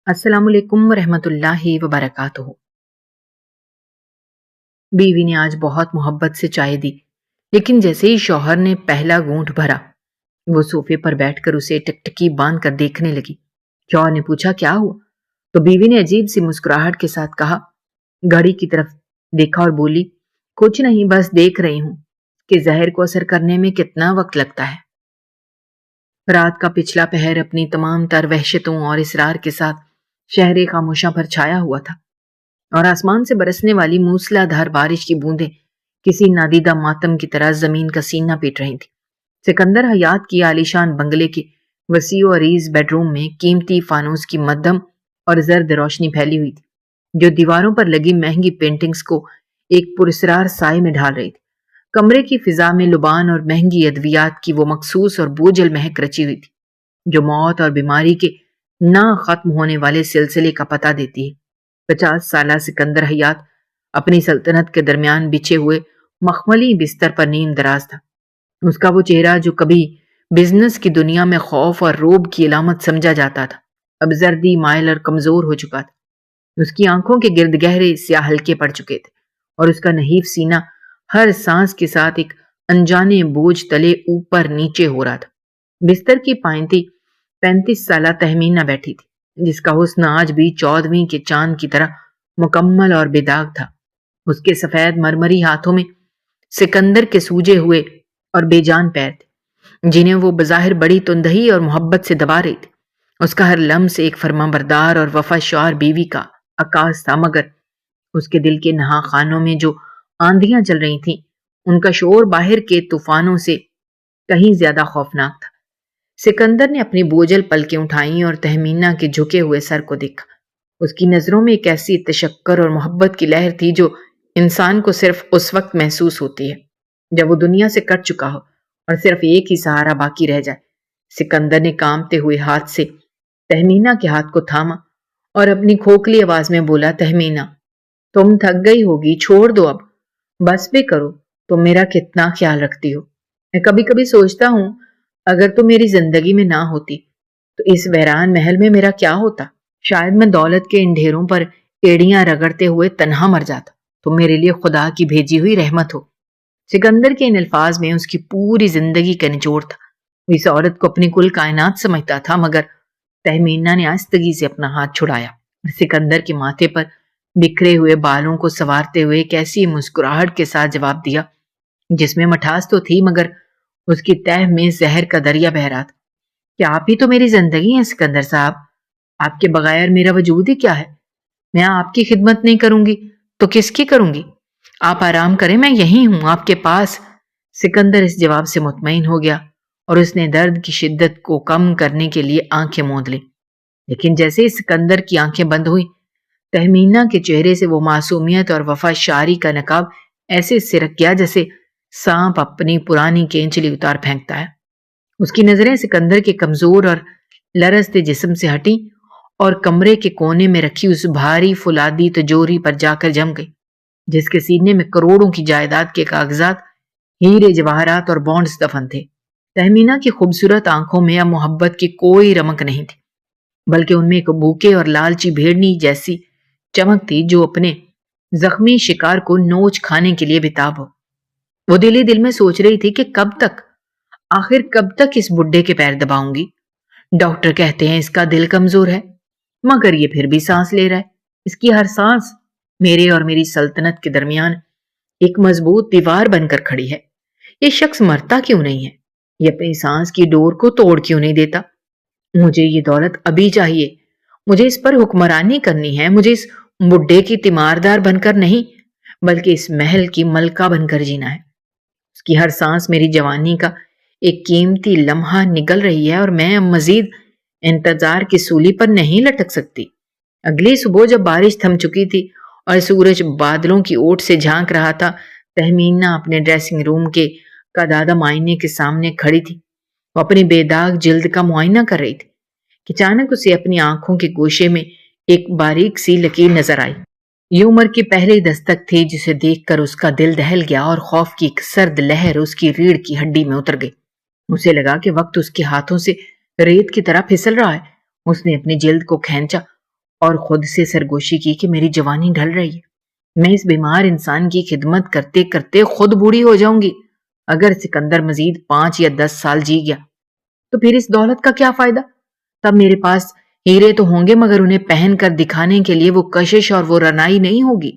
السلام علیکم ورحمۃ اللہ وبرکاتہ۔ بیوی نے آج بہت محبت سے چائے دی، لیکن جیسے ہی شوہر نے پہلا گھونٹ بھرا، وہ صوفے پر بیٹھ کر اسے ٹکٹکی باندھ کر دیکھنے لگی۔ شوہر نے پوچھا کیا ہوا، تو بیوی نے عجیب سی مسکراہٹ کے ساتھ کہا، گھڑی کی طرف دیکھا اور بولی، کچھ نہیں، بس دیکھ رہی ہوں کہ زہر کو اثر کرنے میں کتنا وقت لگتا ہے۔ رات کا پچھلا پہر اپنی تمام تر وحشتوں اور اسرار کے ساتھ شہر خاموشاں پر چھایا ہوا تھا، اور آسمان سے برسنے والی موسلا دھار بارش کی بوندیں کسی نادیدہ ماتم کی طرح زمین کا سینہ پیٹ رہی تھی۔ سکندر حیات کی عالیشان بنگلے کے وسیع و عریض بیڈ روم میں قیمتی فانوس کی مدھم اور زرد روشنی پھیلی ہوئی تھی، جو دیواروں پر لگی مہنگی پینٹنگز کو ایک پراسرار سائے میں ڈھال رہی تھی۔ کمرے کی فضا میں لبان اور مہنگی ادویات کی وہ مخصوص اور بوجھل مہک رچی ہوئی تھی، جو موت اور بیماری کے نہ ختم ہونے والے سلسلے کا پتہ دیتی ہے۔ 50 سالہ سکندر حیات اپنی سلطنت کے درمیان بچھے ہوئے مخملی بستر پر نیم دراز تھا۔ اس کا وہ چہرہ جو کبھی بزنس کی دنیا میں خوف اور روب کی علامت سمجھا جاتا تھا، اب زردی مائل اور کمزور ہو چکا تھا۔ اس کی آنکھوں کے گرد گہرے سیاہ حلقے پڑ چکے تھے، اور اس کا نحیف سینہ ہر سانس کے ساتھ ایک انجانے بوجھ تلے اوپر نیچے ہو رہا تھا۔ بستر کی پائنتی 35 سالہ تہمینہ بیٹھی تھی، جس کا حسن آج بھی 14ویں کے چاند کی طرح مکمل اور بے داغ تھا۔ اس کے سفید مرمری ہاتھوں میں سکندر کے سوجے ہوئے اور بے جان پیر تھے، جنہیں وہ بظاہر بڑی تندہی اور محبت سے دبا رہی تھی۔ اس کا ہر لمس ایک فرمانبردار اور وفا شعار بیوی کا عکاس تھا، مگر اس کے دل کے نہا خانوں میں جو آندیاں چل رہی تھیں، ان کا شور باہر کے طوفانوں سے کہیں زیادہ خوفناک تھا۔ سکندر نے اپنی بوجھل پلکیں اٹھائیں اور تہمینہ کے جھکے ہوئے سر کو دیکھا۔ اس کی نظروں میں ایک ایسی تشکر اور محبت کی لہر تھی جو انسان کو صرف اس وقت محسوس ہوتی ہے جب وہ دنیا سے کٹ چکا ہو اور صرف ایک ہی سہارا باقی رہ جائے۔ سکندر نے کانپتے ہوئے ہاتھ سے تہمینہ کے ہاتھ کو تھاما اور اپنی کھوکھلی آواز میں بولا، تہمینہ، تم تھک گئی ہوگی، چھوڑ دو اب، بس بھی کرو، تم میرا کتنا خیال رکھتی ہو۔ میں کبھی کبھی سوچتا ہوں اگر تم میری زندگی میں نہ ہوتی تو اس ویران محل میں میرا کیا ہوتا؟ شاید میں دولت کے ان ڈھیروں پر ایڑیاں رگڑتے ہوئے تنہا مر جاتا۔ تم میرے لیے خدا کی بھیجی ہوئی رحمت ہو۔ سکندر کے ان الفاظ میں اس کی پوری زندگی کا نچوڑ تھا۔ وہ اس عورت کو اپنی کل کائنات سمجھتا تھا، مگر تہمینہ نے آہستگی سے اپنا ہاتھ چھڑایا اور سکندر کے ماتھے پر بکھرے ہوئے بالوں کو سنوارتے ہوئے ایک ایسی مسکراہٹ کے ساتھ جواب دیا جس میں مٹھاس تو تھی، مگر اس کی تہ میں زہر کا دریا بہہ رہا تھا۔ کیا آپ ہی تو میری زندگی ہیں سکندر صاحب؟ آپ کے بغیر میرا وجود ہی کیا ہے؟ میں آپ کی خدمت نہیں کروں گی تو کس کی کروں گی؟ آپ آرام کریں، میں یہی ہوں آپ کے پاس۔ سکندر اس جواب سے مطمئن ہو گیا اور اس نے درد کی شدت کو کم کرنے کے لیے آنکھیں موند لیں، لیکن جیسے ہی سکندر کی آنکھیں بند ہوئیں، تہمینہ کے چہرے سے وہ معصومیت اور وفا شاری کا نقاب ایسے سرک گیا جیسے سانپ اپنی پرانی کینچلی اتار پھینکتا ہے۔ اس کی نظریں سکندر کے کمزور اور لرزتے جسم سے ہٹیں اور کمرے کے کونے میں رکھی اس بھاری فولادی تجوری پر جا کر جم گئی، جس کے سینے میں کروڑوں کی جائیداد کے کاغذات، ہیرے جواہرات اور بانڈز دفن تھے۔ تہمینہ کی خوبصورت آنکھوں میں اب محبت کی کوئی رمق نہیں تھی، بلکہ ان میں ایک بھوکے اور لالچی بھیڑنی جیسی چمک تھی جو اپنے زخمی شکار کو نوچ کھانے کے لیے بتاب ہو۔ وہ دل ہی دل میں سوچ رہی تھی کہ آخر کب تک اس بڈھے کے پیر دباؤں گی؟ ڈاکٹر کہتے ہیں اس کا دل کمزور ہے، مگر یہ پھر بھی سانس لے رہا ہے۔ اس کی ہر سانس میرے اور میری سلطنت کے درمیان ایک مضبوط دیوار بن کر کھڑی ہے۔ یہ شخص مرتا کیوں نہیں ہے؟ یہ اپنی سانس کی ڈور کو توڑ کیوں نہیں دیتا؟ مجھے یہ دولت ابھی چاہیے، مجھے اس پر حکمرانی کرنی ہے، مجھے اس بڈھے کی تیماردار بن کر نہیں بلکہ اس محل کی ملکہ بن کر جینا ہے۔ اس کی ہر سانس میری جوانی کا ایک قیمتی لمحہ نگل رہی ہے، اور میں اب مزید انتظار کی سولی پر نہیں لٹک سکتی۔ اگلی صبح جب بارش تھم چکی تھی اور سورج بادلوں کی اوٹ سے جھانک رہا تھا، تہمینہ اپنے ڈریسنگ روم کے قدادم آئینے کے سامنے کھڑی تھی۔ وہ اپنی بے داغ جلد کا معائنہ کر رہی تھی کہ اچانک اسے اپنی آنکھوں کے گوشے میں ایک باریک سی لکیر نظر آئی۔ یہ عمر کی پہلی دستک تھی جسے دیکھ کر اس کا دل دہل گیا اور خوف کی ایک سرد لہر اس کی ریڑھ کی ہڈی میں اتر گئی۔ اسے لگا کہ وقت اس کے ہاتھوں سے ریت کی طرح پھسل رہا ہے۔ اس نے اپنی جلد کو کھینچا اور خود سے سرگوشی کی کہ میری جوانی ڈھل رہی ہے، میں اس بیمار انسان کی خدمت کرتے کرتے خود بوڑھی ہو جاؤں گی۔ اگر سکندر مزید 5 یا 10 سال جی گیا تو پھر اس دولت کا کیا فائدہ؟ تب میرے پاس ہیرے تو ہوں گے مگر انہیں پہن کر دکھانے کے لیے وہ کشش اور وہ رنائی نہیں ہوگی۔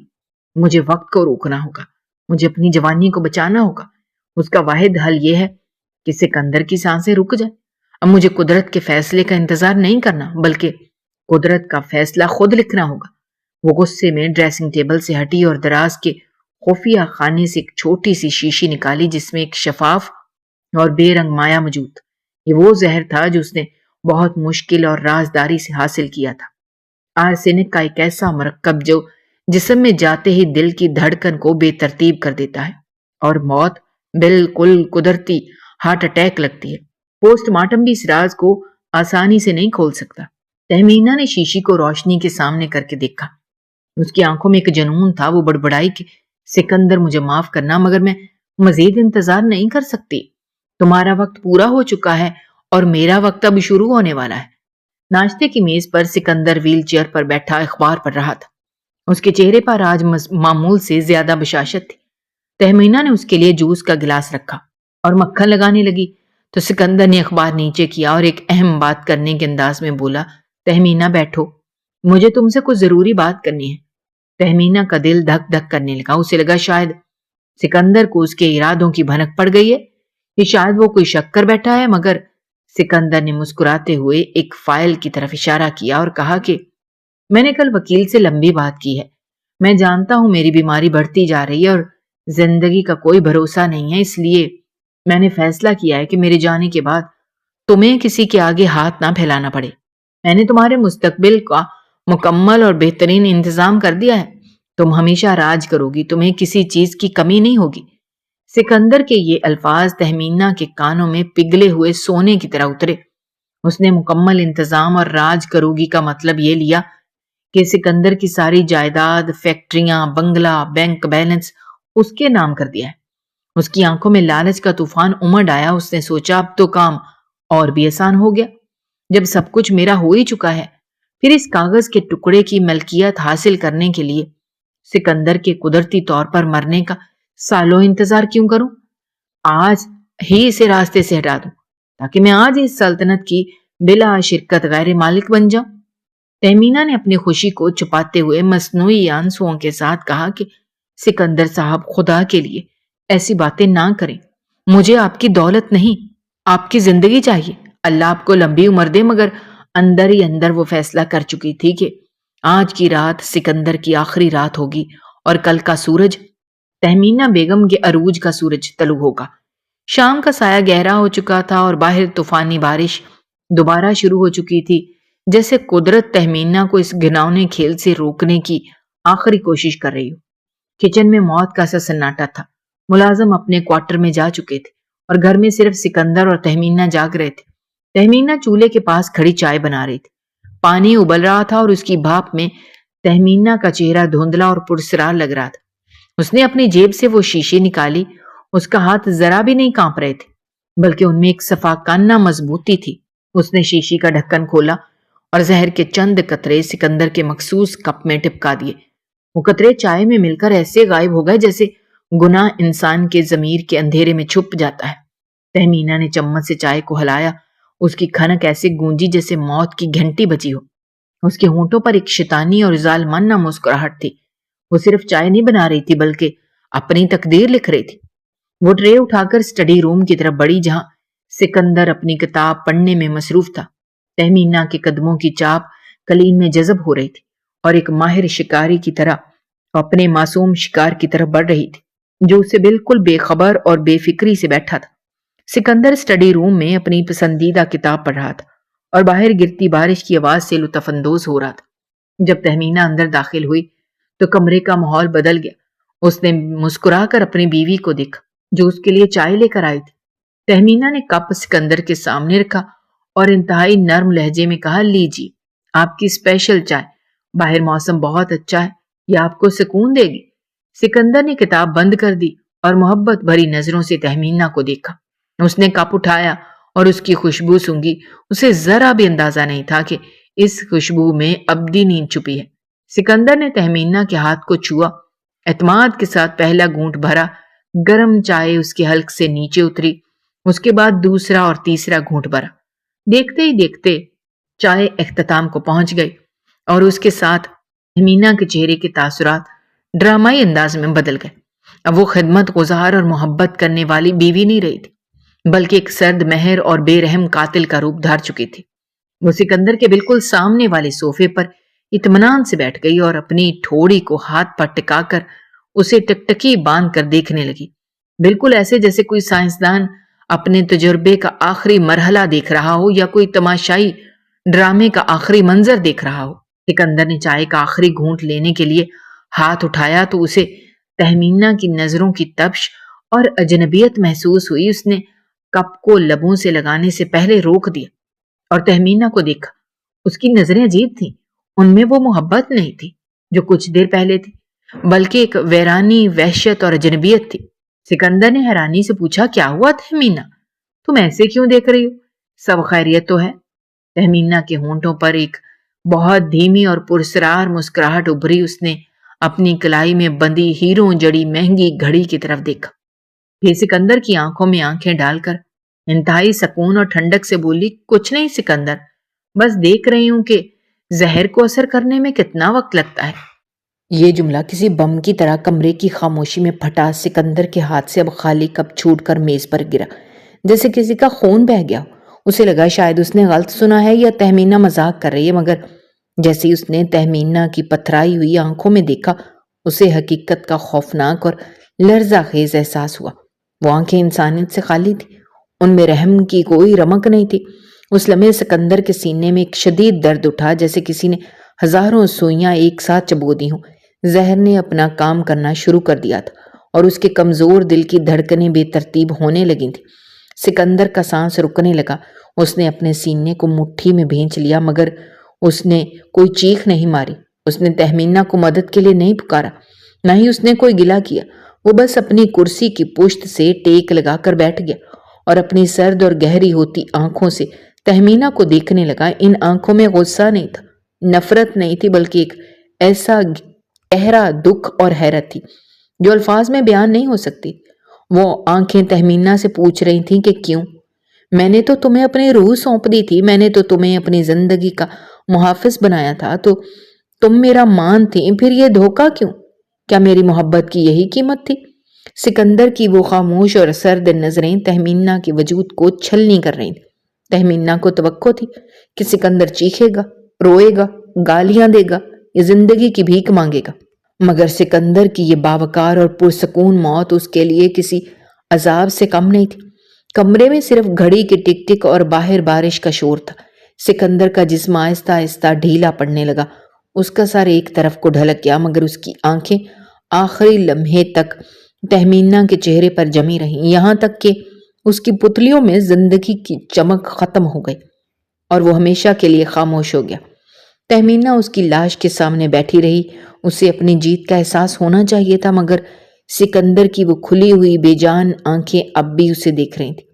مجھے وقت کو روکنا ہوگا، مجھے اپنی جوانی کو بچانا ہوگا۔ اس کا واحد حل یہ ہے کہ سکندر کی سانسیں رک جائیں۔ اب مجھے قدرت کے فیصلے کا انتظار نہیں کرنا بلکہ قدرت کا فیصلہ خود لکھنا ہوگا۔ وہ غصے میں ڈریسنگ ٹیبل سے ہٹی اور دراز کے خفیہ خانے سے ایک چھوٹی سی شیشی نکالی جس میں ایک شفاف اور بے رنگ مایا موجود تھا۔ یہ وہ زہر تھا جو اس نے بہت مشکل اور رازداری سے حاصل کیا تھا۔ آرسینک کا ایک ایسا مرکب جو جسم میں جاتے ہی دل کی دھڑکن کو بے ترتیب کر دیتا ہے اور موت بالکل قدرتی ہارٹ اٹیک لگتی ہے۔ پوسٹ مارٹم بھی اس راز کو آسانی سے نہیں کھول سکتا۔ تہمینہ نے شیشی کو روشنی کے سامنے کر کے دیکھا۔ اس کی آنکھوں میں ایک جنون تھا۔ وہ بڑبڑائی کہ سکندر مجھے معاف کرنا مگر میں مزید انتظار نہیں کر سکتی۔ تمہارا وقت پورا ہو چکا ہے اور میرا وقت اب شروع ہونے والا ہے۔ ناشتے کی میز پر سکندر ویل چیئر پر بیٹھا اخبار پڑھ رہا تھا۔ اس کے چہرے پر آج معمول سے زیادہ بشاشت تھی۔ تہمینہ نے اس کے لیے جوس کا گلاس رکھا اور مکھن لگانے لگی تو سکندر نے اخبار نیچے کیا اور ایک اہم بات کرنے کے انداز میں بولا، تہمینہ بیٹھو، مجھے تم سے کچھ ضروری بات کرنی ہے۔ تہمینہ کا دل دھک دھک کرنے لگا۔ اسے لگا شاید سکندر کو اس کے ارادوں کی بھنک پڑ گئی ہے کہ شاید وہ کوئی شک کر بیٹھا ہے، مگر سکندر نے مسکراتے ہوئے ایک فائل کی طرف اشارہ کیا اور کہا کہ میں نے کل وکیل سے لمبی بات کی ہے۔ میں جانتا ہوں میری بیماری بڑھتی جا رہی ہے اور زندگی کا کوئی بھروسہ نہیں ہے، اس لیے میں نے فیصلہ کیا ہے کہ میرے جانے کے بعد تمہیں کسی کے آگے ہاتھ نہ پھیلانا پڑے۔ میں نے تمہارے مستقبل کا مکمل اور بہترین انتظام کر دیا ہے۔ تم ہمیشہ راج کرو گی، تمہیں کسی چیز کی کمی نہیں ہوگی۔ سکندر کے یہ الفاظ تہمینہ کے کانوں میں پگھلے ہوئے سونے کی طرح اترے۔ اس نے مکمل انتظام اور راج کروگی کا مطلب یہ لیا کہ سکندر کی ساری جائیداد، فیکٹریاں، بنگلہ، بینک بیلنس اس کے نام کر دیا ہے۔ اس کی آنکھوں میں لالچ کا طوفان امڈ آیا۔ اس نے سوچا اب تو کام اور بھی آسان ہو گیا۔ جب سب کچھ میرا ہو ہی چکا ہے پھر اس کاغذ کے ٹکڑے کی ملکیت حاصل کرنے کے لیے سکندر کے قدرتی طور پر مرنے کا سالوں انتظار کیوں کروں؟ آج ہی اسے راستے سے ہٹا دوں تاکہ میں آج اس سلطنت کی بلا شرکت غیر مالک بن جاؤں۔ تہمینہ نے اپنی خوشی کو چھپاتے ہوئے مصنوعی آنسوؤں کے ساتھ کہا کہ سکندر صاحب، خدا کے لیے ایسی باتیں نہ کریں۔ مجھے آپ کی دولت نہیں، آپ کی زندگی چاہیے۔ اللہ آپ کو لمبی عمر دے، مگر اندر ہی اندر وہ فیصلہ کر چکی تھی کہ آج کی رات سکندر کی آخری رات ہوگی اور کل کا سورج تہمینہ بیگم کے عروج کا سورج طلوع ہوگا۔ شام کا سایہ گہرا ہو چکا تھا اور باہر طوفانی بارش دوبارہ شروع ہو چکی تھی، جیسے قدرت تہمینہ کو اس گھناؤنے کھیل سے روکنے کی آخری کوشش کر رہی ہو۔ کچن میں موت کا سا سناٹا تھا۔ ملازم اپنے کوارٹر میں جا چکے تھے اور گھر میں صرف سکندر اور تہمینہ جاگ رہے تھے۔ تہمینہ چولہے کے پاس کھڑی چائے بنا رہی تھی۔ پانی ابل رہا تھا اور اس کی بھاپ میں تہمینہ کا چہرہ دھندلا اور پرسرار لگ رہا تھا۔ اس نے اپنی جیب سے وہ شیشے نکالی۔ اس کا ہاتھ ذرا بھی نہیں کانپ رہے تھے بلکہ ان میں ایک صفاقانہ مضبوطی تھی۔ اس نے شیشی کا ڈھکن کھولا اور زہر کے چند قطرے سکندر کے مخصوص کپ میں ٹپکا دیے۔ وہ قطرے چائے میں مل کر ایسے غائب ہو گئے جیسے گناہ انسان کے ضمیر کے اندھیرے میں چھپ جاتا ہے۔ تہمینہ نے چمچ سے چائے کو ہلایا۔ اس کی کھنک ایسے گونجی جیسے موت کی گھنٹی بجی ہو۔ اس کے ہونٹوں پر ایک شیطانی اور ظالمانہ مسکراہٹ تھی۔ وہ صرف چائے نہیں بنا رہی تھی بلکہ اپنی تقدیر لکھ رہی تھی۔ وہ ٹرے اٹھا کر اسٹڈی روم کی طرف بڑھی جہاں سکندر اپنی کتاب پڑھنے میں مصروف تھا۔ تہمینہ کے قدموں کی چاپ کلین میں جذب ہو رہی تھی اور ایک ماہر شکاری کی طرح اپنے معصوم شکار کی طرف بڑھ رہی تھی جو اسے بالکل بے خبر اور بے فکری سے بیٹھا تھا۔ سکندر اسٹڈی روم میں اپنی پسندیدہ کتاب پڑھ رہا تھا اور باہر گرتی بارش کی آواز سے لطف اندوز ہو رہا تھا۔ جب تہمینہ اندر داخل ہوئی تو کمرے کا ماحول بدل گیا۔ اس نے مسکرا کر اپنی بیوی کو دیکھا جو اس کے لیے چائے لے کر آئی تھی۔ تہمینہ نے کپ سکندر کے سامنے رکھا اور انتہائی نرم لہجے میں کہا، لیجیے آپ کی اسپیشل چائے، باہر موسم بہت اچھا ہے، یہ آپ کو سکون دے گی۔ سکندر نے کتاب بند کر دی اور محبت بھری نظروں سے تہمینہ کو دیکھا۔ اس نے کپ اٹھایا اور اس کی خوشبو سونگھی۔ اسے ذرا بھی اندازہ نہیں تھا کہ اس خوشبو میں ابدی نیند چھپی ہے۔ سکندر نے تہمینہ کے ہاتھ کو چھوا، اعتماد کے ساتھ پہلا گھونٹ بھرا، گرم چائے اس کے حلق سے نیچے اتری، اس کے بعد دوسرا اور تیسرا گھونٹ بھرا۔ دیکھتے ہی دیکھتے چائے اختتام کو پہنچ گئی اور اس کے ساتھ تہمینہ کے چہرے کے تاثرات ڈرامائی انداز میں بدل گئے۔ اب وہ خدمت گزار اور محبت کرنے والی بیوی نہیں رہی تھی، بلکہ ایک سرد مہر اور بے رحم قاتل کا روپ دھار چکی تھی۔ وہ سکندر کے بالکل سامنے والے صوفے پر اطمینان سے بیٹھ گئی اور اپنی ٹھوڑی کو ہاتھ پر ٹکا کر اسے ٹکٹکی باندھ کر دیکھنے لگی، بالکل ایسے جیسے کوئی سائنسدان اپنے تجربے کا آخری مرحلہ دیکھ رہا ہو یا کوئی تماشائی ڈرامے کا آخری منظر دیکھ رہا ہو۔ سکندر نے چائے کا آخری گھونٹ لینے کے لیے ہاتھ اٹھایا تو اسے تہمینہ کی نظروں کی تپش اور اجنبیت محسوس ہوئی۔ اس نے کپ کو لبوں سے لگانے سے پہلے روک دیا اور تہمینہ کو دیکھا۔ اس کی نظریں عجیب تھیں، ان میں وہ محبت نہیں تھی جو کچھ دیر پہلے تھی، بلکہ ایک ویرانی وحشت اور اجنبیت تھی۔ سکندر نے حیرانی سے پوچھا، کیا ہوا تہمینہ؟ تم ایسے کیوں دیکھ رہی ہو؟ سب خیریت تو ہے؟ تہمینہ کے ہونٹوں پر ایک بہت دھیمی اور پرسرار مسکراہٹ ابھری۔ اس نے اپنی کلائی میں بندی ہیروں جڑی مہنگی گھڑی کی طرف دیکھا، پھر سکندر کی آنکھوں میں آنکھیں ڈال کر انتہائی سکون اور ٹھنڈک سے بولی، کچھ نہیں سکندر، بس دیکھ رہی ہوں کہ زہر کو اثر کرنے میں کتنا وقت لگتا ہے۔ یہ جملہ کسی بم کی طرح کمرے کی خاموشی میں پھٹا۔ سکندر کے ہاتھ سے اب خالی کپ چھوٹ کر میز پر گرا، جیسے کسی کا خون بہہ گیا ہو۔ اسے لگا شاید اس نے غلط سنا ہے یا تہمینہ مذاق کر رہی ہے، مگر جیسے اس نے تہمینہ کی پتھرائی ہوئی آنکھوں میں دیکھا، اسے حقیقت کا خوفناک اور لرزہ خیز احساس ہوا۔ وہ آنکھیں انسانیت سے خالی تھی، ان میں رحم کی کوئی رمق نہیں تھی۔ اس لمحے سکندر کے سینے میں ایک شدید درد اٹھا، جیسے کسی نے ہزاروں سوئیاں ایک ساتھ چبو دی ہوں۔ زہر نے اپنا کام کرنا شروع کر دیا تھا اور اس کے کمزور دل کی دھڑکنیں بے ترتیب ہونے لگی تھیں۔ سکندر کا سانس رکنے لگا۔ اس نے اپنے سینے کو مٹھی میں بھینچ لیا، مگر اس نے کوئی چیخ نہیں ماری۔ اس نے تہمینہ کو مدد کے لیے نہیں پکارا، نہ ہی اس نے کوئی گلہ کیا۔ وہ بس اپنی کرسی کی پشت سے ٹیک لگا کر بیٹھ گیا اور اپنی سرد اور گہری ہوتی آنکھوں سے تہمینہ کو دیکھنے لگا۔ ان آنکھوں میں غصہ نہیں تھا، نفرت نہیں تھی، بلکہ ایک ایسا گہرا دکھ اور حیرت تھی جو الفاظ میں بیان نہیں ہو سکتی۔ وہ آنکھیں تہمینہ سے پوچھ رہی تھیں کہ کیوں؟ میں نے تو تمہیں اپنی روح سونپ دی تھی، میں نے تو تمہیں اپنی زندگی کا محافظ بنایا تھا، تو تم میرا مان تھی، پھر یہ دھوکہ کیوں؟ کیا میری محبت کی یہی قیمت تھی؟ سکندر کی وہ خاموش اور سرد نظریں تہمینہ کے وجود کو چھلنی کر رہی تھیں۔ تہمینہ کو توقع تھی کہ سکندر چیخے گا، روئے گا، گالیاں دے گا یا زندگی کی بھیک مانگے گا، مگر سکندر کی یہ باوقار اور پرسکون موت اس کے لیے کسی عذاب سے کم نہیں تھی۔ کمرے میں صرف گھڑی کی ٹک ٹک اور باہر بارش کا شور تھا۔ سکندر کا جسم آہستہ آہستہ ڈھیلا پڑنے لگا، اس کا سر ایک طرف کو ڈھلک گیا، مگر اس کی آنکھیں آخری لمحے تک تہمینہ کے چہرے پر جمی رہیں، یہاں تک کہ اس کی پتلیوں میں زندگی کی چمک ختم ہو گئی اور وہ ہمیشہ کے لیے خاموش ہو گیا۔ تہمینہ اس کی لاش کے سامنے بیٹھی رہی۔ اسے اپنی جیت کا احساس ہونا چاہیے تھا، مگر سکندر کی وہ کھلی ہوئی بے جان آنکھیں اب بھی اسے دیکھ رہی تھیں،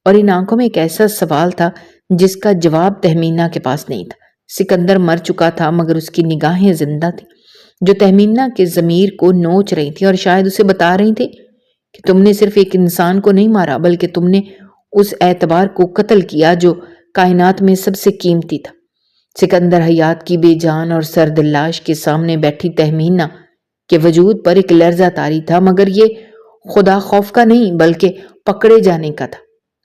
اور ان آنکھوں میں ایک ایسا سوال تھا جس کا جواب تہمینہ کے پاس نہیں تھا۔ سکندر مر چکا تھا، مگر اس کی نگاہیں زندہ تھیں، جو تہمینہ کے ضمیر کو نوچ رہی تھی اور شاید اسے بتا رہی تھی کہ تم نے صرف ایک انسان کو نہیں مارا، بلکہ تم نے اس اعتبار کو قتل کیا جو کائنات میں سب سے قیمتی تھا۔ سکندر حیات کی بے جان اور سرد لاش کے سامنے بیٹھی تہمینہ کے وجود پر ایک لرزہ طاری تھا، مگر یہ خدا خوف کا نہیں بلکہ پکڑے جانے کا تھا،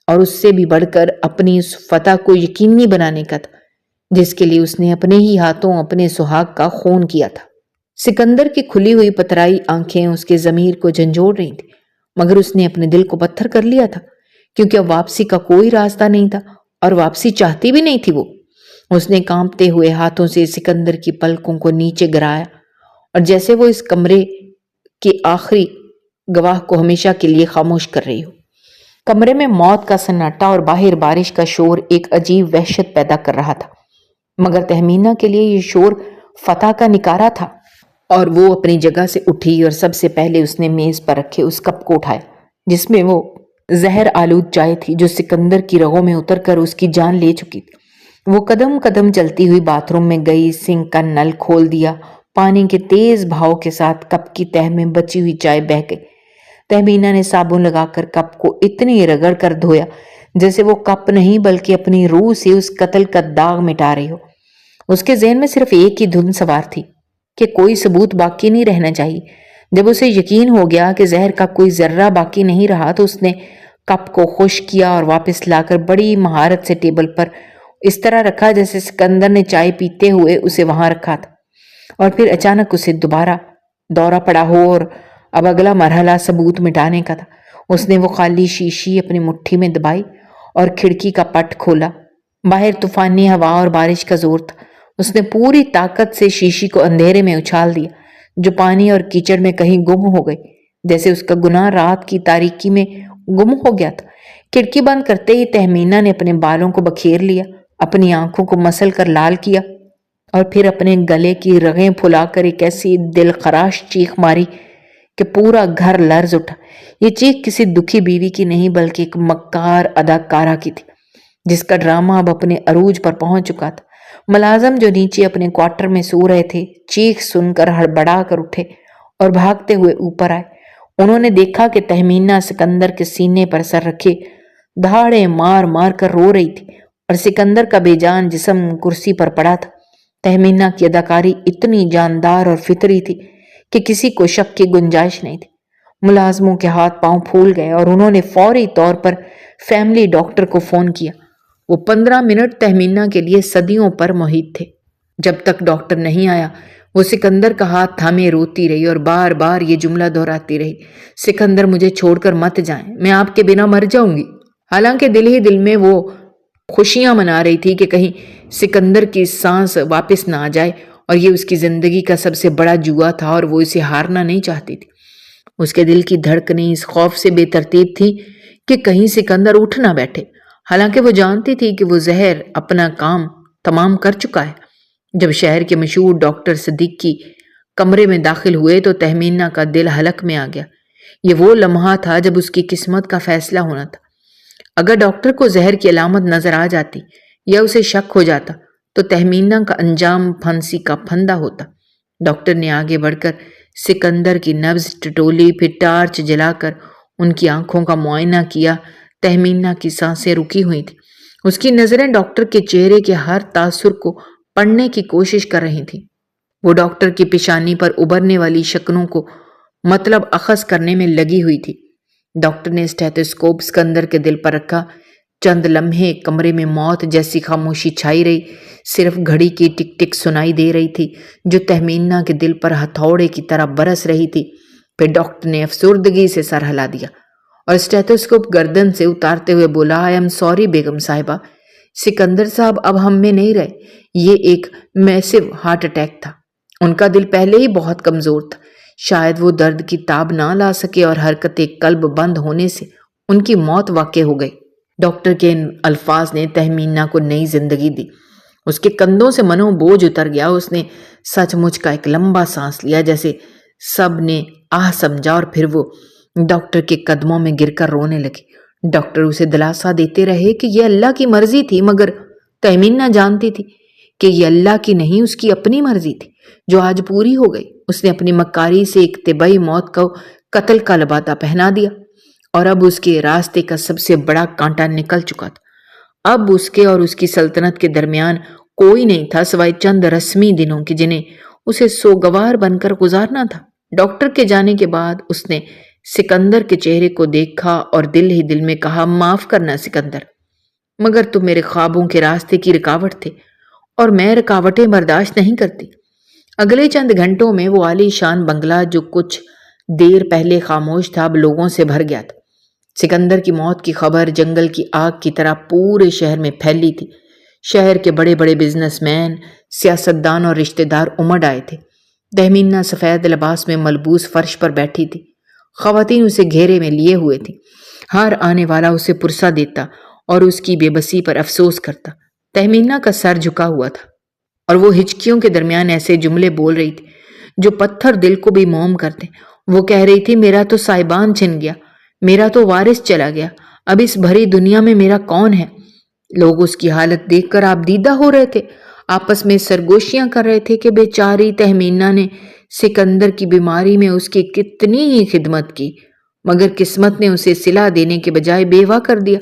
اور اس سے بھی بڑھ کر اپنی اس فتح کو یقینی بنانے کا تھا جس کے لیے اس نے اپنے ہی ہاتھوں اپنے سہاگ کا خون کیا تھا۔ سکندر کی کھلی ہوئی پترائی آنکھیں اس کے ضمیر کو جھنجھوڑ رہی تھی، مگر اس نے اپنے دل کو پتھر کر لیا تھا، کیونکہ اب واپسی کا کوئی راستہ نہیں تھا اور واپسی چاہتی بھی نہیں تھی وہ۔ اس نے کانپتے ہوئے ہاتھوں سے سکندر کی پلکوں کو نیچے گرایا، اور جیسے وہ اس کمرے کے آخری گواہ کو ہمیشہ کے لیے خاموش کر رہی ہو۔ کمرے میں موت کا سناٹا اور باہر بارش کا شور ایک عجیب وحشت پیدا کر رہا تھا، مگر تہمینہ کے لیے یہ شور فتح کا نکارہ تھا، اور وہ اپنی جگہ سے اٹھی اور سب سے پہلے اس نے میز پر رکھے اس کپ کو اٹھایا جس میں وہ زہر آلود چائے تھی جو سکندر کی رگوں میں اتر کر اس کی جان لے چکی تھی۔ وہ قدم قدم چلتی ہوئی باتھ روم میں گئی، سنک کا نل کھول دیا، پانی کے تیز بہاؤ کے ساتھ کپ کی تہہ میں بچی ہوئی چائے بہہ گئی۔ تہمینہ نے صابن لگا کر کپ کو اتنی رگڑ کر دھویا جیسے وہ کپ نہیں بلکہ اپنی روح سے اس قتل کا داغ مٹا رہی ہو۔ اس کے ذہن میں صرف ایک ہی دھن سوار تھی کہ کوئی ثبوت باقی نہیں رہنا چاہیے۔ جب اسے یقین ہو گیا کہ زہر کا کوئی ذرہ باقی نہیں رہا تو اس نے کپ کو خشک کیا اور واپس لا کر بڑی مہارت سے ٹیبل پر اس طرح رکھا جیسے سکندر نے چائے پیتے ہوئے اسے وہاں رکھا تھا، اور پھر اچانک اسے دوبارہ دورہ پڑا ہو اور اب اگلا مرحلہ ثبوت مٹانے کا تھا۔ اس نے وہ خالی شیشی اپنی مٹھی میں دبائی اور کھڑکی کا پٹ کھولا۔ باہر طوفانی ہوا اور بارش کا زور تھا۔ اس نے پوری طاقت سے شیشی کو اندھیرے میں اچھال دیا جو پانی اور کیچڑ میں کہیں گم ہو گئی، جیسے اس کا گناہ رات کی تاریکی میں گم ہو گیا تھا۔ کھڑکی بند کرتے ہی تہمینہ نے اپنے بالوں کو بکھیر لیا، اپنی آنکھوں کو مسل کر لال کیا اور پھر اپنے گلے کی رگیں پھلا کر ایک ایسی دل خراش چیخ ماری کہ پورا گھر لرز اٹھا۔ یہ چیخ کسی دکھی بیوی کی نہیں بلکہ ایک مکار اداکارہ کی تھی جس کا ڈرامہ اب اپنے عروج پر پہنچ چکا تھا۔ ملازم جو نیچے اپنے کوارٹر میں سو رہے تھے چیخ سن کر ہڑبڑا کر اٹھے اور بھاگتے ہوئے اوپر آئے۔ انہوں نے دیکھا کہ تہمینہ سکندر کے سینے پر سر رکھے دھاڑے مار مار کر رو رہی تھی اور سکندر کا بے جان جسم کرسی پر پڑا تھا۔ تہمینہ کی اداکاری اتنی جاندار اور فطری تھی کہ کسی کو شک کی گنجائش نہیں تھی۔ ملازموں کے ہاتھ پاؤں پھول گئے اور انہوں نے فوری طور پر فیملی ڈاکٹر کو فون کیا۔ وہ 15 منٹ تہمینہ کے لیے صدیوں پر محیط تھے۔ جب تک ڈاکٹر نہیں آیا وہ سکندر کا ہاتھ تھامے روتی رہی اور بار بار یہ جملہ دہراتی رہی، سکندر مجھے چھوڑ کر مت جائیں، میں آپ کے بنا مر جاؤں گی۔ حالانکہ دل ہی دل میں وہ خوشیاں منا رہی تھی کہ کہیں سکندر کی سانس واپس نہ آ جائے، اور یہ اس کی زندگی کا سب سے بڑا جوا تھا اور وہ اسے ہارنا نہیں چاہتی تھی۔ اس کے دل کی دھڑکنیں اس خوف سے بے ترتیب تھی کہ کہیں سکندر اٹھ نہ بیٹھے، حالانکہ وہ جانتی تھی کہ وہ زہر اپنا کام تمام کر چکا ہے۔ جب شہر کے مشہور ڈاکٹر صدیقی کمرے میں داخل ہوئے تو تہمینہ کا دل حلق میں آ گیا۔ یہ وہ لمحہ تھا جب اس کی قسمت کا فیصلہ ہونا تھا۔ اگر ڈاکٹر کو زہر کی علامت نظر آ جاتی یا اسے شک ہو جاتا تو تہمینہ کا انجام پھانسی کا پھندا ہوتا۔ ڈاکٹر نے آگے بڑھ کر سکندر کی نبض ٹٹولی، پھر ٹارچ جلا کر ان کی آنکھوں کا معائنہ کیا۔ تہمینہ کی سانسیں رکی ہوئی تھیں، اس کی نظریں ڈاکٹر کے چہرے کے ہر تاثر کو پڑھنے کی کوشش کر رہی تھیں۔ وہ ڈاکٹر کی پیشانی پر ابھرنے والی شکنوں کو مطلب اخذ کرنے میں لگی ہوئی تھی۔ ڈاکٹر نے اسٹیتھوسکوپ سکندر کے دل پر رکھا۔ چند لمحے کمرے میں موت جیسی خاموشی چھائی رہی، صرف گھڑی کی ٹک ٹک سنائی دے رہی تھی جو تہمینہ کے دل پر ہتھوڑے کی طرح برس رہی تھی۔ پھر ڈاکٹر نے افسردگی سے سر ہلا دیا اور اسٹیتھوسکوپ گردن سے اتارتے ہوئے بولا، آئی ایم سوری بیگم صاحبہ، سکندر صاحب اب ہم میں نہیں رہے، یہ ایک میسو ہارٹ اٹیک تھا۔ ان کا دل پہلے ہی بہت کمزور تھا، شاید وہ درد کی تاب نہ لا سکے اور حرکت قلب بند ہونے سے ان کی موت واقع ہو گئی۔ ڈاکٹر کے ان الفاظ نے تہمینہ کو نئی زندگی دی۔ اس کے کندھوں سے منو بوجھ اتر گیا۔ اس نے سچ مچ کا ایک لمبا سانس لیا جیسے سب نے آہ سمجھا، اور پھر وہ ڈاکٹر کے قدموں میں گر کر رونے لگی۔ ڈاکٹر اسے دلاسا دیتے رہے کہ یہ اللہ کی مرضی تھی، مگر تہمینہ جانتی تھی کہ یہ اللہ کی نہیں، اس کی اپنی مرضی تھی جو آج پوری ہو گئی۔ اس نے اپنی مکاری سے ایک طبعی موت کو قتل کا لبادہ پہنا دیا، اور اب اس کے راستے کا سب سے بڑا کانٹا نکل چکا تھا۔ اب اس کے اور اس کی سلطنت کے درمیان کوئی نہیں تھا سوائے چند رسمی دنوں کے جنہیں اسے سوگوار بن کر گزارنا تھا۔ ڈاکٹر کے جانے کے بعد اس نے سکندر کے چہرے کو دیکھا اور دل ہی دل میں کہا، معاف کرنا سکندر، مگر تم میرے خوابوں کے راستے کی رکاوٹ تھے اور میں رکاوٹیں برداشت نہیں کرتی۔ اگلے چند گھنٹوں میں وہ عالی شان بنگلہ جو کچھ دیر پہلے خاموش تھا اب لوگوں سے بھر گیا تھا۔ سکندر کی موت کی خبر جنگل کی آگ کی طرح پورے شہر میں پھیلی تھی۔ شہر کے بڑے بڑے بزنس مین، سیاستدان اور رشتہ دار امڑ آئے تھے۔ تہمینہ سفید لباس میں ملبوس فرش پر بیٹھی تھی۔ خواتین اسے گھیرے میں لیے ہوئے تھی۔ ہر آنے والا اسے پرسہ دیتا اور اس کی بے بسی پر افسوس کرتا۔ تہمینہ کا سر جھکا ہوا تھا اور وہ ہچکیوں کے درمیان ایسے جملے بول رہی تھی جو پتھر دل کو بھی موم کرتے۔ وہ کہہ رہی تھی، میرا تو سائبان چھن گیا، میرا تو وارث چلا گیا، اب اس بھری دنیا میں میرا کون ہے؟ لوگ اس کی حالت دیکھ کر آپ دیدہ ہو رہے تھے، آپس میں سرگوشیاں کر رہے تھے کہ بیچاری تہمینہ نے سکندر کی بیماری میں اس کی کتنی ہی خدمت کی، مگر قسمت نے اسے صلہ دینے کے بجائے بیوہ کر دیا۔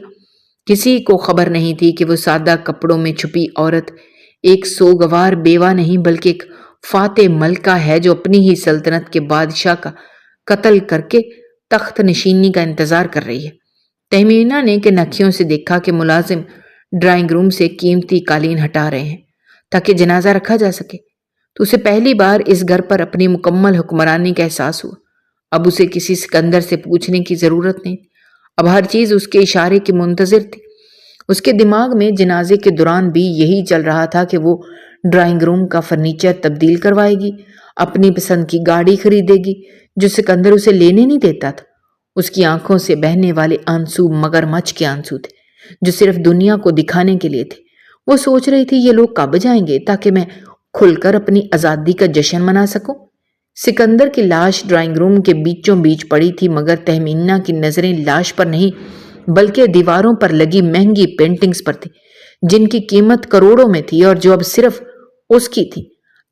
کسی کو خبر نہیں تھی کہ وہ سادہ کپڑوں میں چھپی عورت ایک سوگوار بیوہ نہیں بلکہ ایک فاتح ملکہ ہے جو اپنی ہی سلطنت کے بادشاہ کا قتل کر کے تخت نشینی کا انتظار کر رہی ہے۔ تہمینہ نے کہ نکھیوں سے دیکھا کہ ملازم ڈرائنگ روم سے قیمتی قالین ہٹا رہے ہیں تاکہ جنازہ رکھا جا سکے، تو اسے پہلی بار اس گھر پر اپنی مکمل حکمرانی کا احساس ہوا۔ اب اسے کسی سکندر سے پوچھنے کی ضرورت نہیں، اب ہر چیز اس کے اشارے کی منتظر تھی۔ اس کے دماغ میں جنازے کے دوران بھی یہی چل رہا تھا کہ وہ ڈرائنگ روم کا فرنیچر تبدیل کروائے گی، اپنی پسند کی گاڑی خریدے گی جو سکندر اسے لینے نہیں دیتا تھا۔ اس کی آنکھوں سے بہنے والے آنسو مگرمچھ کے آنسو تھے جو صرف دنیا کو دکھانے کے لیے تھے۔ وہ سوچ رہی تھی یہ لوگ کب جائیں گے تاکہ میں کھل کر اپنی آزادی کا جشن منا سکوں۔ سکندر کی لاش ڈرائنگ روم کے بیچوں بیچ پڑی تھی، مگر تہمینہ کی نظریں لاش پر نہیں بلکہ دیواروں پر لگی مہنگی پینٹنگز پر تھی جن کی قیمت کروڑوں میں تھی اور جو اب صرف اس کی تھی۔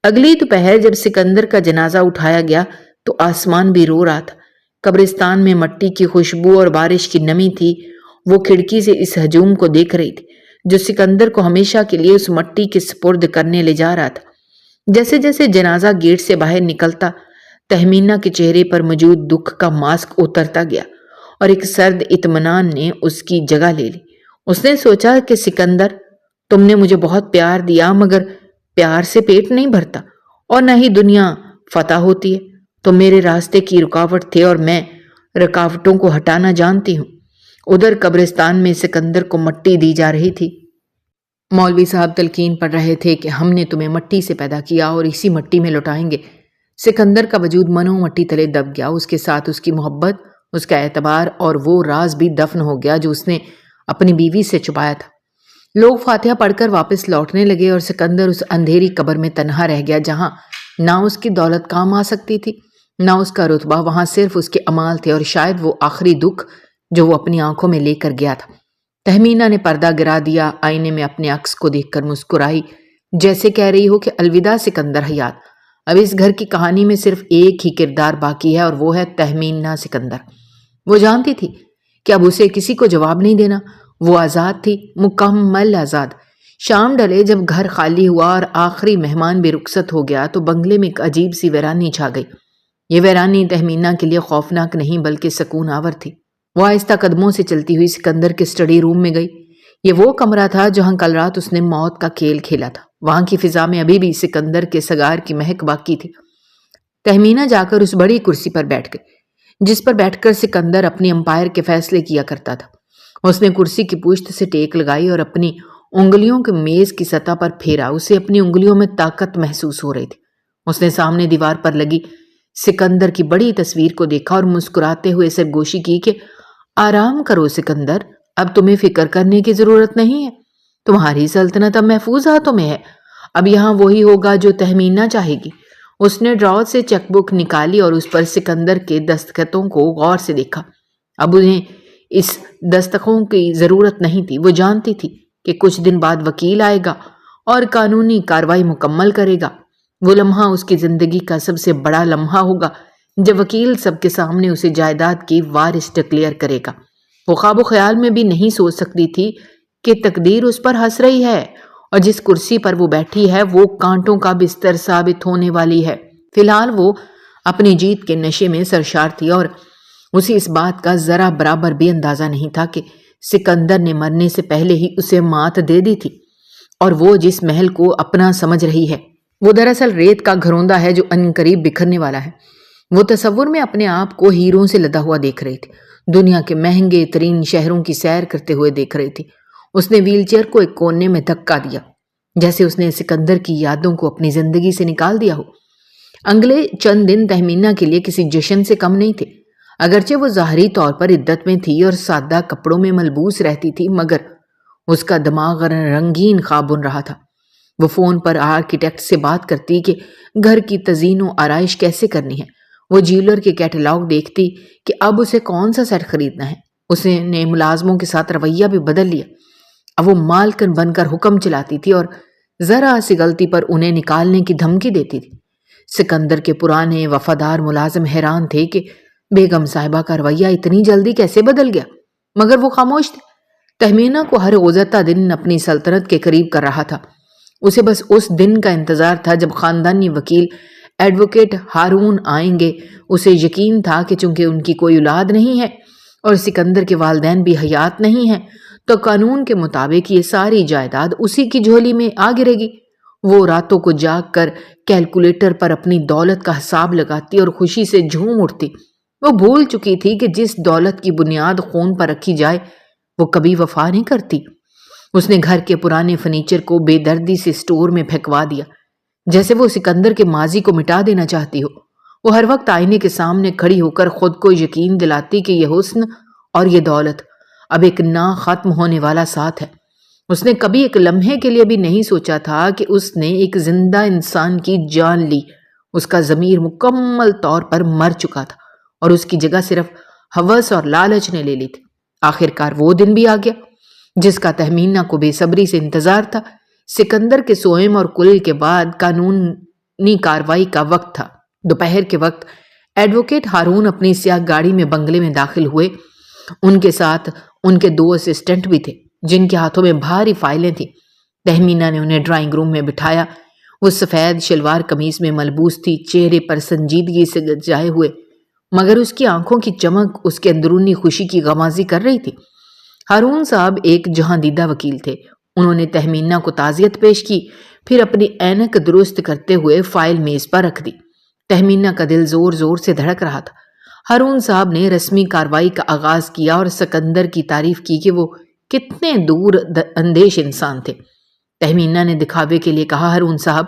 اگلی دوپہر جب سکندر کا جنازہ اٹھایا گیا تو آسمان بھی رو رہا تھا۔ قبرستان میں مٹی کی خوشبو اور بارش کی نمی تھی۔ وہ کھڑکی سے اس ہجوم کو دیکھ رہی تھی جو سکندر کو ہمیشہ کے لیے اس مٹی کے سپرد کرنے لے جا رہا تھا۔ جیسے جیسے جنازہ گیٹ سے باہر نکلتا، تہمینہ کے چہرے پر موجود دکھ کا ماسک اترتا گیا اور ایک سرد اطمینان نے اس کی جگہ لے لی۔ اس نے سوچا کہ سکندر، تم نے مجھے بہت پیار دیا، مگر پیار سے پیٹ نہیں بھرتا اور نہ ہی دنیا فتح ہوتی ہے۔ تم میرے راستے کی رکاوٹ تھے اور میں رکاوٹوں کو ہٹانا جانتی ہوں۔ ادھر قبرستان میں سکندر کو مٹی دی جا رہی تھی۔ مولوی صاحب تلقین پڑھ رہے تھے کہ ہم نے تمہیں مٹی سے پیدا کیا اور اسی مٹی میں لوٹائیں گے۔ سکندر کا وجود منو مٹی تلے دب گیا، اس کے ساتھ اس کی محبت، اس کا اعتبار اور وہ راز بھی دفن ہو گیا جو اس نے اپنی بیوی سے چھپایا تھا۔ لوگ فاتحہ پڑھ کر واپس لوٹنے لگے اور سکندر اس اندھیری قبر میں تنہا رہ گیا جہاں نہ اس کی دولت کام آ سکتی تھی نہ اس کا رتبہ، وہاں صرف اس کے اعمال تھے اور شاید وہ آخری دکھ جو وہ اپنی آنکھوں میں لے کر گیا تھا۔ تہمینہ نے پردہ گرا دیا، آئینے میں اپنے عکس کو دیکھ کر مسکرائی، جیسے کہہ رہی ہو کہ الوداع سکندر حیات، اب اس گھر کی کہانی میں صرف ایک ہی کردار باقی ہے اور وہ ہے تہمینہ سکندر۔ وہ جانتی تھی کہ اب اسے کسی کو جواب نہیں دینا، وہ آزاد تھی، مکمل آزاد۔ شام ڈلے جب گھر خالی ہوا اور آخری مہمان بھی رخصت ہو گیا تو بنگلے میں ایک عجیب سی ویرانی چھا گئی۔ یہ ویرانی تہمینہ کے لیے خوفناک نہیں بلکہ سکون آور تھی۔ وہ آہستہ قدموں سے چلتی ہوئی سکندر کے اسٹڈی روم میں گئی۔ یہ وہ کمرہ تھا جہاں کل رات اس نے موت کا کھیل کھیلا تھا۔ وہاں کی فضا میں ابھی بھی سکندر کے سگار کی مہک باقی تھی۔ تہمینہ جا کر اس بڑی کرسی پر بیٹھ گئی جس پر بیٹھ کر سکندر اپنی امپائر کے فیصلے کیا کرتا تھا۔ اس نے کرسی کی پشت سے ٹیک لگائی اور اپنی انگلیوں کے میز کی سطح پر پھیرا۔ اسے اپنی انگلیوں میں طاقت محسوس ہو رہی تھی۔ اس نے سامنے دیوار پر لگی سکندر کی بڑی تصویر کو دیکھا اور مسکراتے ہوئے سرگوشی کی کہ آرام کرو سکندر، اب تمہیں فکر کرنے کی ضرورت نہیں ہے، تمہاری سلطنت اب محفوظ ہاتھوں میں ہے، اب یہاں وہی ہوگا جو تہمینہ چاہے گی۔ اس نے ڈراور سے چیک بک نکالی اور اس پر سکندر کے دستخطوں کو غور سے دیکھا۔ اب انہیں اس دستخطوں کی ضرورت نہیں تھی، وہ جانتی تھی کہ کچھ دن بعد وکیل آئے گا اور قانونی کارروائی مکمل کرے گا۔ وہ لمحہ اس کی زندگی کا سب سے بڑا لمحہ ہوگا جب وکیل سب کے سامنے اسے جائیداد کی وارث ڈکلیئر کرے گا۔ وہ خواب و خیال میں بھی نہیں سوچ سکتی تھی کہ تقدیر اس پر ہنس رہی ہے اور جس کرسی پر وہ بیٹھی ہے وہ کانٹوں کا بستر ثابت ہونے والی ہے۔ فی الحال وہ اپنی جیت کے نشے میں سرشار تھی اور اسے اس بات کا ذرا برابر بھی اندازہ نہیں تھا کہ سکندر نے مرنے سے پہلے ہی اسے مات دے دی تھی اور وہ جس محل کو اپنا سمجھ رہی ہے وہ دراصل ریت کا گھروندہ ہے جو عنقریب بکھرنے والا ہے۔ وہ تصور میں اپنے آپ کو ہیروں سے لدا ہوا دیکھ رہی تھی، دنیا کے مہنگے ترین شہروں کی سیر کرتے ہوئے دیکھ رہی تھی۔ اس نے ویل چیئر کو ایک کونے میں دھکا دیا جیسے اس نے سکندر کی یادوں کو اپنی زندگی سے نکال دیا ہو۔ اگلے چند دن تہمینہ کے لیے کسی جشن سے کم نہیں تھے۔ اگرچہ وہ ظاہری طور پر عدت میں تھی اور سادہ کپڑوں میں ملبوس رہتی تھی، مگر اس کا دماغ رنگین خواب بن رہا تھا۔ وہ فون پر آرکیٹیکٹ سے بات کرتی کہ گھر کی تزئین و آرائش کیسے کرنی ہے۔ وہ جیولر کے کیٹلاگ دیکھتی کہ اب اسے کون سا سیٹ خریدنا ہے۔ اس نے ملازموں کے ساتھ رویہ بھی بدل لیا۔ اب وہ مالکن بن کر حکم چلاتی تھی اور ذرا سی غلطی پر انہیں نکالنے کی دھمکی دیتی تھی۔ سکندر کے پرانے وفادار ملازم حیران تھے کہ بیگم صاحبہ کا رویہ اتنی جلدی کیسے بدل گیا، مگر وہ خاموش تھے۔ تہمینہ کو ہر گزرتا دن اپنی سلطنت کے قریب کر رہا تھا۔ اسے بس اس دن کا انتظار تھا جب خاندانی وکیل ایڈوکیٹ ہارون آئیں گے۔ اسے یقین تھا کہ چونکہ ان کی کوئی اولاد نہیں ہے اور سکندر کے والدین بھی حیات نہیں ہیں، تو قانون کے مطابق یہ ساری جائیداد اسی کی جھولی میں آ گرے گی۔ وہ راتوں کو جاگ کر کیلکولیٹر پر اپنی دولت کا حساب لگاتی اور خوشی سے جھوم اٹھتی۔ وہ بھول چکی تھی کہ جس دولت کی بنیاد خون پر رکھی جائے وہ کبھی وفا نہیں کرتی۔ اس نے گھر کے پرانے فرنیچر کو بے دردی سے اسٹور میں پھینکوا دیا، جیسے وہ سکندر کے ماضی کو مٹا دینا چاہتی ہو۔ وہ ہر وقت آئینے کے سامنے کھڑی ہو کر خود کو یقین دلاتی کہ یہ حسن اور یہ دولت اب ایک نہ ختم ہونے والا ساتھ ہے۔ اس نے کبھی ایک لمحے کے لیے بھی نہیں سوچا تھا کہ اس نے ایک زندہ انسان کی جان لی۔ اس کا ضمیر مکمل طور پر مر چکا تھا اور اس کی جگہ صرف ہوس اور لالچ نے لے لی تھی۔ آخرکار وہ دن بھی آ گیا جس کا تہمینہ کو بے صبری سے انتظار تھا۔ سکندر کے سوئم اور کل کے بعد قانونی کاروائی کا وقت تھا۔ دوپہر کے وقت ایڈوکیٹ ہارون اپنی سیاہ گاڑی میں بنگلے میں داخل ہوئے۔ ان کے ساتھ ان کے 2 اسسٹنٹ بھی تھے جن کے ہاتھوں میں بھاری فائلیں تھیں۔ تہمینہ نے انہیں ڈرائنگ روم میں بٹھایا۔ وہ سفید شلوار قمیص میں ملبوس تھی، چہرے پر سنجیدگی سے گجائے ہوئے، مگر اس کی آنکھوں کی چمک اس کے اندرونی خوشی کی غمازی کر رہی تھی۔ ہارون صاحب ایک جہاندیدہ وکیل تھے۔ انہوں نے تہمینہ کو تعزیت پیش کی، پھر اپنی اینک درست کرتے ہوئے فائل میز پر رکھ دی۔ تہمینہ کا دل زور زور سے دھڑک رہا تھا۔ ہارون صاحب نے رسمی کاروائی کا آغاز کیا اور سکندر کی تعریف کی کہ وہ کتنے دور اندیش انسان تھے۔ تہمینہ نے دکھاوے کے لیے کہا، ہارون صاحب،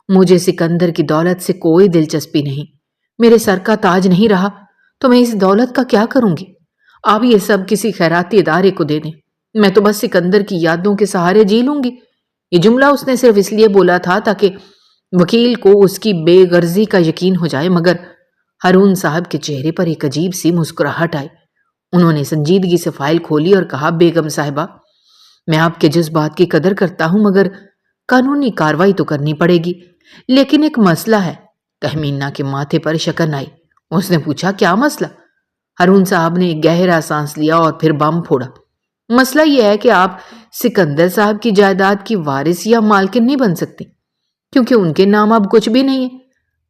مجھے سکندر کی دولت سے کوئی دلچسپی نہیں۔ میرے سر کا تاج نہیں رہا تو میں اس دولت کا کیا کروں گی؟ آپ یہ سب کسی خیراتی ادارے کو دے دیں، میں تو بس سکندر کی یادوں کے سہارے جی لوں گی۔ یہ جملہ اس نے صرف اس لیے بولا تھا تاکہ وکیل کو اس کی بے غرضی کا یقین ہو جائے، مگر ہارون صاحب کے چہرے پر ایک عجیب سی مسکراہٹ آئی۔ انہوں نے سنجیدگی سے فائل کھولی اور کہا، بیگم صاحبہ، میں آپ کے جذبات کی قدر کرتا ہوں مگر قانونی کاروائی تو کرنی پڑے گی، لیکن ایک مسئلہ ہے۔ تہمینہ کے ماتھے پر شکن آئی۔ اس نے پوچھا، کیا مسئلہ؟ ہارون صاحب نے ایک گہرا سانس لیا اور پھر بم پھوڑا۔ مسئلہ یہ ہے کہ آپ سکندر صاحب کی جائیداد کی وارث یا مالکن نہیں بن سکتی، کیونکہ ان کے نام اب کچھ بھی نہیں ہے۔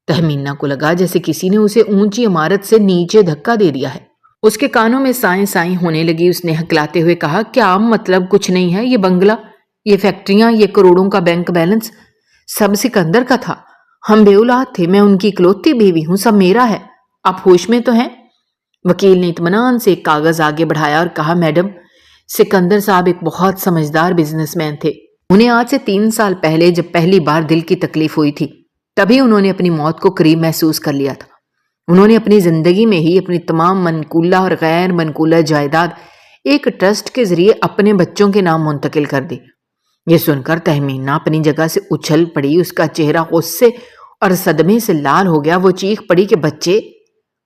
تہمینہ کو لگا جیسے کسی نے اسے اونچی عمارت سے نیچے دھکا دے دیا ہے۔ اس کے کانوں میں سائیں سائیں ہونے لگی۔ اس نے ہکلاتے ہوئے کہا، کیا مطلب کچھ نہیں ہے؟ یہ بنگلہ، یہ فیکٹریاں، یہ کروڑوں کا بینک بیلنس سب سکندر کا تھا۔ ہم بے اولاد تھے، میں ان کی اکلوتی بیوی ہوں، سب میرا ہے۔ آپ ہوش میں تو ہیں؟ وکیل نے اطمینان سے ایک کاغذ آگے بڑھایا اور کہا، میڈم، سکندر صاحب ایک بہت سمجھدار بزنس مین تھے۔ انہیں آج سے 3 سال پہلے جب پہلی بار دل کی تکلیف ہوئی تھی، تبھی انہوں نے اپنی موت کو قریب محسوس کر لیا تھا۔ انہوں نے اپنی زندگی میں ہی اپنی تمام منقولہ اور غیر منقولہ جائیداد ایک ٹرسٹ کے ذریعے اپنے بچوں کے نام منتقل کر دی۔ یہ سن کر تہمینہ اپنی جگہ سے اچھل پڑی۔ اس کا چہرہ غصے اور صدمے سے لال ہو گیا۔ وہ چیخ پڑی کہ بچے؟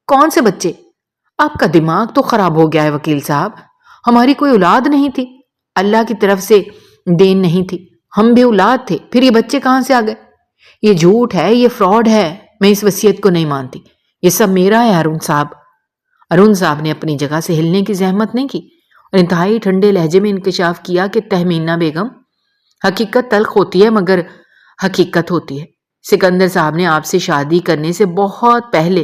کون سے بچے؟ آپ کا دماغ تو خراب ہو گیا ہے وکیل صاحب، ہماری کوئی اولاد نہیں تھی، اللہ کی طرف سے دین نہیں تھی، ہم بھی اولاد تھے، پھر یہ بچے کہاں سے آ گئے؟ یہ جھوٹ ہے، یہ فراڈ ہے، میں اس وصیت کو نہیں مانتی، یہ سب میرا ہے ہارون صاحب۔ ہارون صاحب نے اپنی جگہ سے ہلنے کی زحمت نہیں کی اور انتہائی ٹھنڈے لہجے میں انکشاف کیا کہ تہمینہ بیگم، حقیقت تلخ ہوتی ہے مگر حقیقت ہوتی ہے۔ سکندر صاحب نے آپ سے شادی کرنے سے بہت پہلے،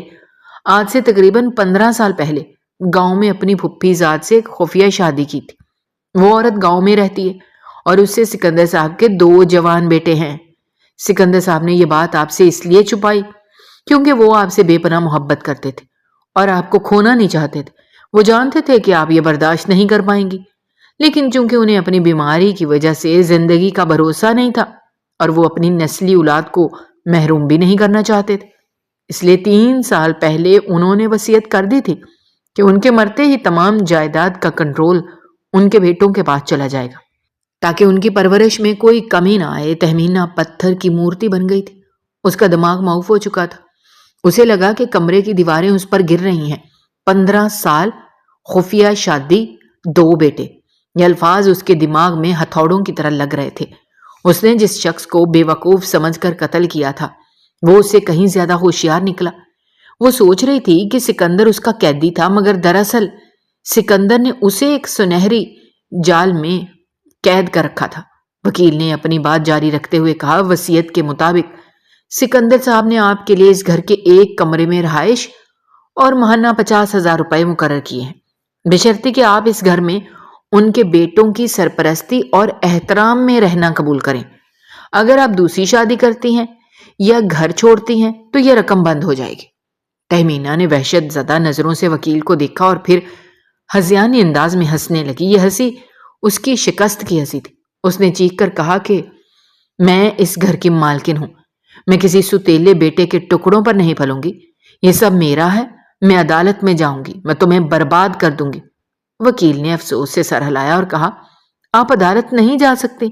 آج سے تقریباً 15 سال پہلے، گاؤں میں اپنی پھپھی ذات سے ایک خفیہ شادی کی تھی۔ وہ عورت گاؤں میں رہتی ہے اور اس سے سکندر صاحب کے 2 جوان بیٹے ہیں۔ سکندر صاحب نے یہ بات آپ سے اس لیے چھپائی کیونکہ وہ آپ سے بے پناہ محبت کرتے تھے اور آپ کو کھونا نہیں چاہتے تھے۔ وہ جانتے تھے کہ آپ یہ برداشت نہیں کر پائیں گی، لیکن چونکہ انہیں اپنی بیماری کی وجہ سے زندگی کا بھروسہ نہیں تھا اور وہ اپنی نسلی اولاد کو محروم بھی نہیں کرنا چاہتے تھے، اس لیے 3 سال پہلے انہوں نے وصیت کر دی تھی کہ ان کے مرتے ہی تمام جائیداد کا کنٹرول ان کے بیٹوں کے پاس چلا جائے گا تاکہ ان کی پرورش میں کوئی کمی نہ آئے۔ تہمینہ پتھر کی مورتی بن گئی تھی۔ اس کا دماغ معاف ہو چکا تھا۔ اسے لگا کہ کمرے کی دیواریں اس پر گر رہی ہیں۔ 15 سال، خفیہ شادی، 2 بیٹے، یہ الفاظ اس کے دماغ میں ہتھوڑوں کی طرح لگ رہے تھے۔ اس نے جس شخص کو بے وقوف سمجھ کر قتل کیا تھا وہ اس سے کہیں زیادہ ہوشیار نکلا۔ وہ سوچ رہی تھی کہ سکندر اس کا قیدی تھا، مگر دراصل سکندر نے اسے ایک سنہری جال میں قید کر رکھا تھا۔ وکیل نے اپنی بات جاری رکھتے ہوئے کہا، وصیت کے مطابق سکندر صاحب نے آپ کے لیے اس گھر کے ایک کمرے میں رہائش اور ماہانہ 50,000 روپے مقرر کیے ہیں، بشرطے کہ آپ اس گھر میں ان کے بیٹوں کی سرپرستی اور احترام میں رہنا قبول کریں۔ اگر آپ دوسری شادی کرتی ہیں یا گھر چھوڑتی ہیں تو یہ رقم بند ہو جائے گی۔ تہمینہ نے وحشت زدہ نظروں سے وکیل کو دیکھا اور پھر ہذیانی انداز میں ہنسنے لگی۔ یہ ہنسی اس کی شکست کی ہنسی تھی۔ اس نے چیخ کر کہا کہ میں اس گھر کی مالکن ہوں، میں کسی ستیلے بیٹے کے ٹکڑوں پر نہیں پلوں گی، یہ سب میرا ہے، میں عدالت میں جاؤں گی، میں تمہیں برباد کر دوں گی۔ وکیل نے افسوس سے سر ہلایا اور کہا، آپ عدالت نہیں جا سکتے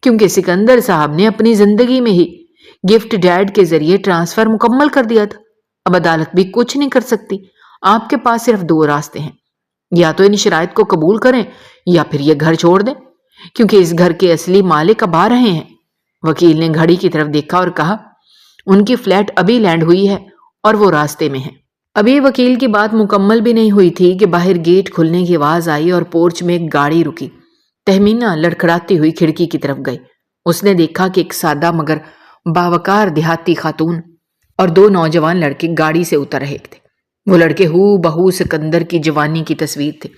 کیونکہ سکندر صاحب نے اپنی زندگی میں ہی گفٹ ڈیڈ کے ذریعے ٹرانسفر مکمل کر دیا تھا۔ اب عدالت بھی کچھ نہیں کر سکتی۔ آپ کے پاس صرف 2 راستے ہیں، یا تو ان شرائط کو قبول کریں یا پھر یہ گھر چھوڑ دیں، کیونکہ اس گھر کے اصلی مالک اب آ رہے ہیں۔ وکیل نے گھڑی کی طرف دیکھا اور کہا، ان کی فلیٹ ابھی لینڈ ہوئی ہے اور وہ راستے میں ہے۔ ابھی وکیل کی بات مکمل بھی نہیں ہوئی تھی کہ باہر گیٹ کھلنے کی آواز آئی اور پورچ میں ایک گاڑی رکی۔ تہمینہ لڑکھڑاتی ہوئی کھڑکی کی طرف گئی۔ اس نے دیکھا کہ ایک سادہ مگر باوقار دیہاتی خاتون اور 2 نوجوان لڑکے گاڑی سے اتر رہے تھے۔ وہ لڑکے ہو بہو سکندر کی جوانی کی تصویر تھے۔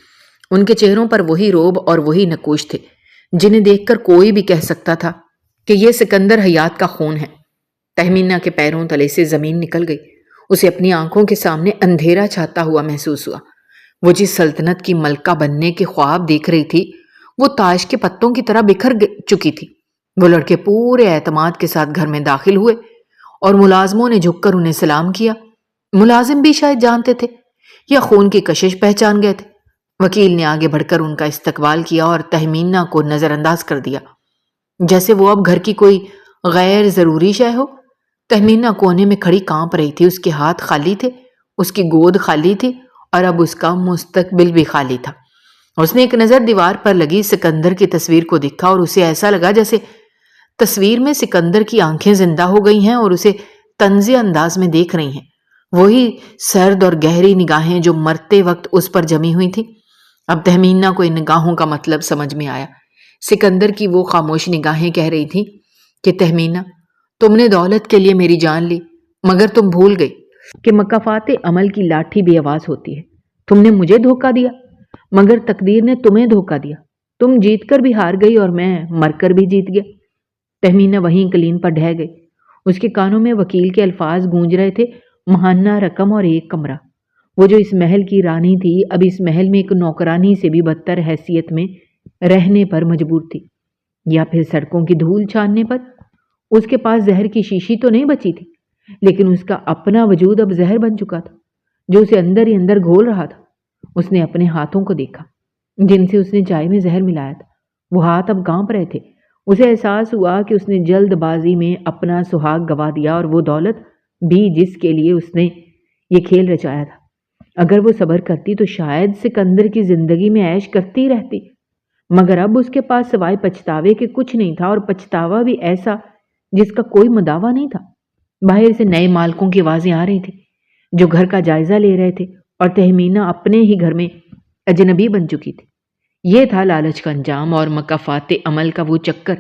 ان کے چہروں پر وہی روب اور وہی نقوش تھے جنہیں دیکھ کر کوئی بھی کہہ سکتا تھا کہ یہ سکندر حیات کا خون ہے۔ تہمینہ کے پیروں تلے سے زمین نکل گئی۔ اسے اپنی آنکھوں کے سامنے اندھیرا چھاتا ہوا محسوس ہوا۔ وہ جس سلطنت کی ملکہ بننے کے خواب دیکھ رہی تھی وہ تاش کے پتوں کی طرح بکھر چکی تھی۔ وہ لڑکے پورے اعتماد کے ساتھ گھر میں داخل ہوئے اور ملازموں نے جھک کر انہیں سلام کیا۔ ملازم بھی شاید جانتے تھے یا خون کی کشش پہچان گئے تھے۔ وکیل نے آگے بڑھ کر ان کا استقبال کیا اور تہمینہ کو نظر انداز کر دیا جیسے وہ اب گھر کی کوئی غیر ضروری شے ہو۔ تہمینہ کونے میں کھڑی کانپ رہی تھی۔ اس کے ہاتھ خالی تھے، اس کی گود خالی تھی اور اب اس کا مستقبل بھی خالی تھا۔ اس نے ایک نظر دیوار پر لگی سکندر کی تصویر کو دیکھا اور اسے ایسا لگا جیسے تصویر میں سکندر کی آنکھیں زندہ ہو گئی ہیں اور اسے طنزیہ انداز میں دیکھ رہی ہیں، وہی سرد اور گہری نگاہیں جو مرتے وقت اس پر جمی ہوئی تھی۔ اب تہمینہ کو ان نگاہوں کا مطلب سمجھ میں آیا۔ سکندر کی وہ خاموش نگاہیں کہہ رہی تھیں کہ تہمینہ، تم نے دولت کے لیے میری جان لی، مگر تم بھول گئی کہ مکافات عمل کی لاٹھی بے آواز ہوتی ہے۔ تم نے مجھے دھوکہ دیا، مگر تقدیر نے تمہیں دھوکہ دیا۔ تم جیت کر بھی ہار گئی اور میں مر کر بھی جیت گیا۔ تہمینہ وہیں کلین پر ڈھہ گئی۔ اس کے کانوں میں وکیل کے الفاظ گونج رہے تھے، ماہانہ رقم اور ایک کمرہ۔ وہ جو اس محل کی رانی تھی اب اس محل میں ایک نوکرانی سے بھی بدتر حیثیت میں رہنے پر مجبور تھی، یا پھر سڑکوں کی دھول چھاننے پر۔ اس کے پاس زہر کی شیشی تو نہیں بچی تھی، لیکن اس کا اپنا وجود اب زہر بن چکا تھا جو اسے اندر ہی اندر گھول رہا تھا۔ اس نے اپنے ہاتھوں کو دیکھا جن سے اس نے چائے میں زہر ملایا تھا۔ وہ ہاتھ اب کانپ رہے تھے۔ اسے احساس ہوا کہ اس نے جلد بازی میں اپنا سہاگ گوا دیا اور وہ دولت بھی جس کے لیے اس نے یہ کھیل رچایا تھا۔ اگر وہ صبر کرتی تو شاید سکندر کی زندگی میں عیش کرتی رہتی، مگر اب اس کے پاس سوائے پچھتاوے کے کچھ نہیں تھا، اور پچھتاوا بھی ایسا جس کا کوئی مداوع نہیں تھا۔ باہر سے نئے مالکوں کی آوازیں آ رہی تھی جو گھر کا جائزہ لے رہے تھے، اور تہمینہ اپنے ہی گھر میں اجنبی بن چکی تھی۔ یہ تھا لالچ کا انجام اور مکافات عمل کا وہ چکر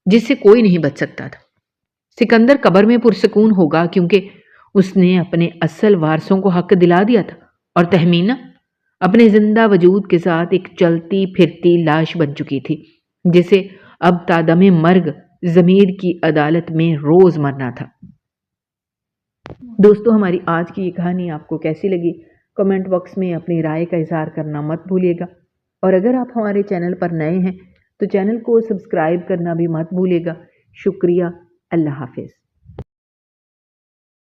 جس سے کوئی نہیں بچ سکتا تھا۔ سکندر قبر میں پرسکون ہوگا کیونکہ اس نے اپنے اصل وارثوں کو حق دلا دیا تھا، اور تہمینہ اپنے زندہ وجود کے ساتھ ایک چلتی پھرتی لاش بن چکی تھی جسے اب تادم مرگ ضمیر کی عدالت میں روز مرنا تھا۔ دوستو، ہماری آج کی یہ کہانی آپ کو کیسی لگی؟ کمنٹ باکس میں اپنی رائے کا اظہار کرنا مت بھولیے گا، اور اگر آپ ہمارے چینل پر نئے ہیں تو چینل کو سبسکرائب کرنا بھی مت بھولیے گا۔ شکریہ۔ اللہ حافظ۔